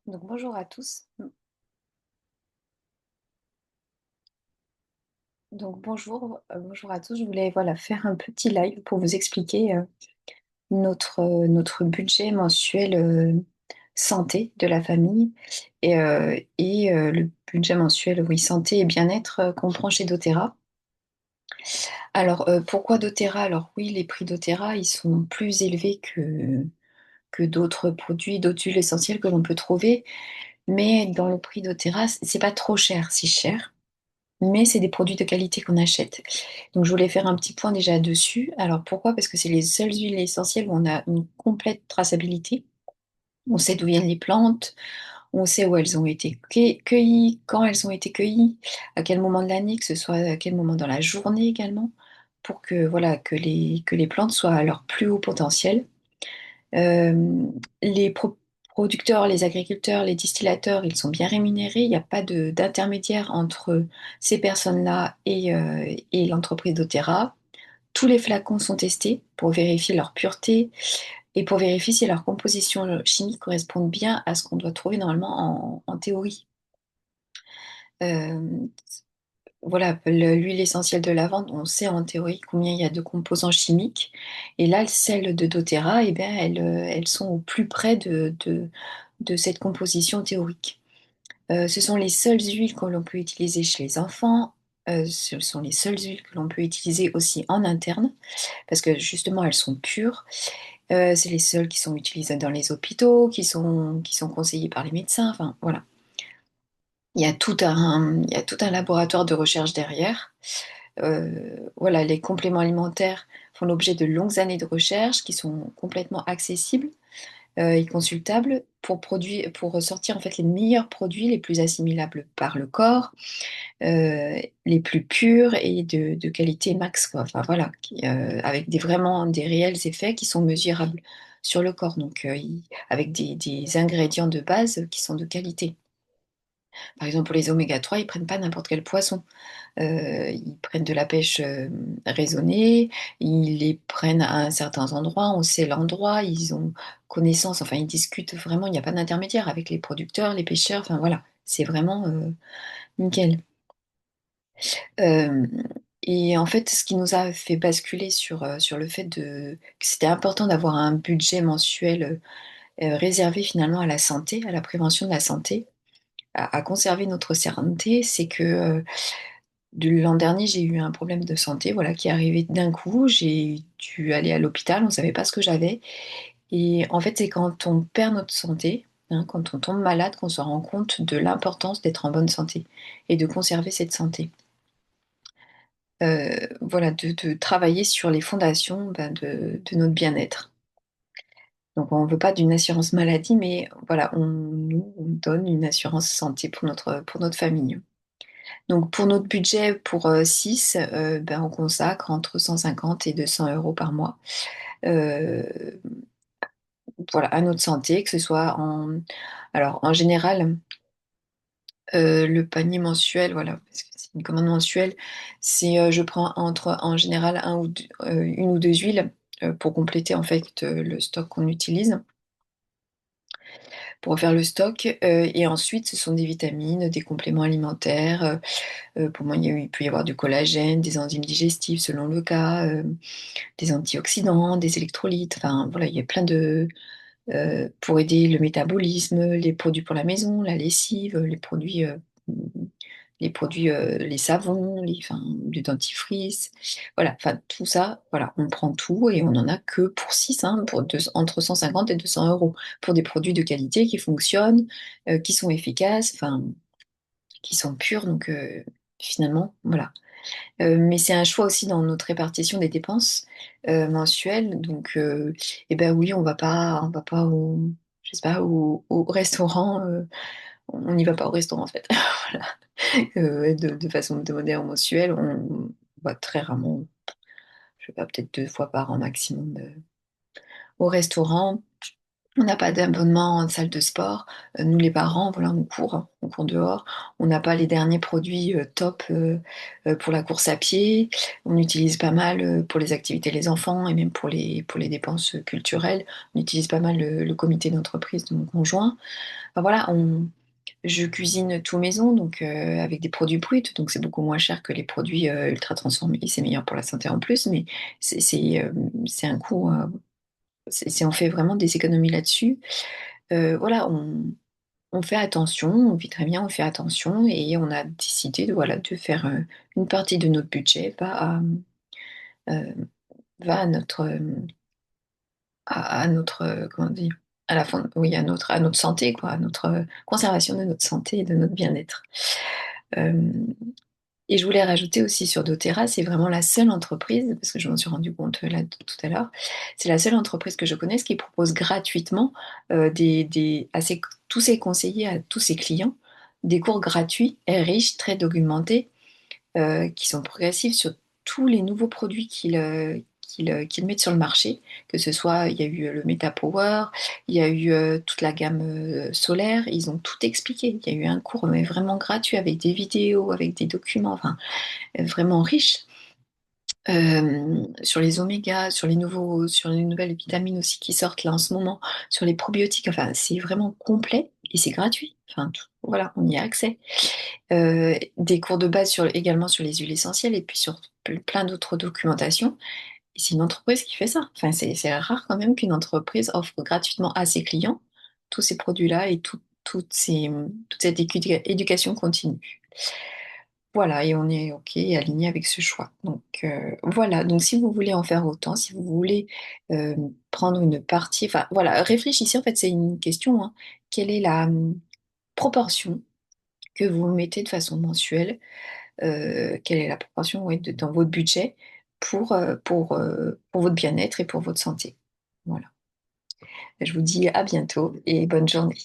Donc bonjour à tous. Bonjour à tous. Je voulais voilà faire un petit live pour vous expliquer notre budget mensuel santé de la famille et le budget mensuel oui santé et bien-être qu'on prend chez doTERRA. Alors pourquoi doTERRA? Alors oui, les prix doTERRA ils sont plus élevés que d'autres produits, d'autres huiles essentielles que l'on peut trouver, mais dans le prix doTERRA c'est pas trop cher, c'est cher. Mais c'est des produits de qualité qu'on achète. Donc je voulais faire un petit point déjà dessus. Alors pourquoi? Parce que c'est les seules huiles essentielles où on a une complète traçabilité. On sait d'où viennent les plantes, on sait où elles ont été cueillies, quand elles ont été cueillies, à quel moment de l'année, que ce soit à quel moment dans la journée également, pour que voilà, que les plantes soient à leur plus haut potentiel. Les producteurs, les agriculteurs, les distillateurs, ils sont bien rémunérés. Il n'y a pas d'intermédiaire entre ces personnes-là et l'entreprise doTERRA. Tous les flacons sont testés pour vérifier leur pureté et pour vérifier si leur composition chimique correspond bien à ce qu'on doit trouver normalement en théorie. Euh, voilà, l'huile essentielle de lavande, on sait en théorie combien il y a de composants chimiques. Et là, celles de doTERRA, eh bien, elles sont au plus près de cette composition théorique. Ce sont les seules huiles que l'on peut utiliser chez les enfants. Ce sont les seules huiles que l'on peut utiliser aussi en interne, parce que justement, elles sont pures. C'est les seules qui sont utilisées dans les hôpitaux, qui sont conseillées par les médecins. Enfin, voilà. Il y a tout un laboratoire de recherche derrière. Voilà, les compléments alimentaires font l'objet de longues années de recherche qui sont complètement accessibles et consultables pour ressortir en fait les meilleurs produits, les plus assimilables par le corps, les plus purs et de qualité max, quoi. Enfin voilà, avec vraiment des réels effets qui sont mesurables sur le corps, donc avec des ingrédients de base qui sont de qualité. Par exemple, pour les oméga 3, ils prennent pas n'importe quel poisson. Ils prennent de la pêche raisonnée, ils les prennent à un certain endroit, on sait l'endroit, ils ont connaissance, enfin ils discutent vraiment, il n'y a pas d'intermédiaire avec les producteurs, les pêcheurs, enfin voilà, c'est vraiment nickel. Euh, et en fait, ce qui nous a fait basculer sur le fait que c'était important d'avoir un budget mensuel réservé finalement à la santé, à la prévention de la santé, à conserver notre santé, c'est que l'an dernier, j'ai eu un problème de santé, voilà, qui est arrivé d'un coup. J'ai dû aller à l'hôpital, on ne savait pas ce que j'avais. Et en fait, c'est quand on perd notre santé, hein, quand on tombe malade, qu'on se rend compte de l'importance d'être en bonne santé et de conserver cette santé. Voilà, de travailler sur les fondations ben, de notre bien-être. Donc, on ne veut pas d'une assurance maladie, mais voilà, on donne une assurance santé pour notre famille. Donc pour notre budget pour 6, ben, on consacre entre 150 et 200 euros par mois euh, voilà, à notre santé, que ce soit en... Alors en général, le panier mensuel, voilà, parce que c'est une commande mensuelle, je prends en général une ou deux huiles pour compléter en fait le stock qu'on utilise, pour faire le stock. Et ensuite, ce sont des vitamines, des compléments alimentaires. Pour moi, il peut y avoir du collagène, des enzymes digestives selon le cas, des antioxydants, des électrolytes, enfin voilà, il y a plein de... pour aider le métabolisme, les produits pour la maison, la lessive, les savons, enfin, le dentifrice, voilà, enfin tout ça, voilà, on prend tout et on n'en a que pour 6, hein, entre 150 et 200 euros, pour des produits de qualité qui fonctionnent, qui sont efficaces, enfin, qui sont purs, donc finalement, voilà. Mais c'est un choix aussi dans notre répartition des dépenses mensuelles. Donc, eh ben oui, on va pas je sais pas, au restaurant. On n'y va pas au restaurant en fait. Voilà. De façon hebdomadaire ou mensuelle, on va très rarement, je sais pas, peut-être 2 fois par an maximum au restaurant. On n'a pas d'abonnement en salle de sport. Nous, les parents, voilà, on court dehors. On n'a pas les derniers produits top pour la course à pied. On utilise pas mal pour les activités des enfants et même pour les dépenses culturelles. On utilise pas mal le comité d'entreprise de mon conjoint. Enfin, voilà, je cuisine tout maison, donc avec des produits bruts, donc c'est beaucoup moins cher que les produits ultra transformés. C'est meilleur pour la santé en plus, mais c'est un coût. On fait vraiment des économies là-dessus. Voilà, on fait attention, on vit très bien, on fait attention et on a décidé voilà, de faire une partie de notre budget euh, va à notre comment dire, à la fin, oui, à notre santé, quoi, à notre conservation de notre santé et de notre bien-être. Euh, et je voulais rajouter aussi sur doTERRA, c'est vraiment la seule entreprise, parce que je m'en suis rendu compte là tout à l'heure, c'est la seule entreprise que je connaisse qui propose gratuitement tous ses conseillers, à tous ses clients, des cours gratuits et riches, très documentés, qui sont progressifs sur tous les nouveaux produits qu'ils mettent sur le marché, que ce soit, il y a eu le Meta Power, il y a eu toute la gamme solaire, ils ont tout expliqué. Il y a eu un cours mais vraiment gratuit avec des vidéos, avec des documents, enfin vraiment riches. Sur les omégas, sur les nouvelles vitamines aussi qui sortent là en ce moment, sur les probiotiques, enfin c'est vraiment complet et c'est gratuit. Enfin voilà, on y a accès. Des cours de base également sur les huiles essentielles et puis sur plein d'autres documentations. Et c'est une entreprise qui fait ça. Enfin, c'est rare quand même qu'une entreprise offre gratuitement à ses clients tous ces produits-là et toute cette éducation continue. Voilà, et on est OK et aligné avec ce choix. Donc voilà, donc si vous voulez en faire autant, si vous voulez euh, prendre une partie, enfin voilà, réfléchissez, en fait c'est une question, hein. Quelle est la proportion que vous mettez de façon mensuelle, quelle est la proportion, ouais, dans votre budget pour votre bien-être et pour votre santé. Voilà. Je vous dis à bientôt et bonne journée.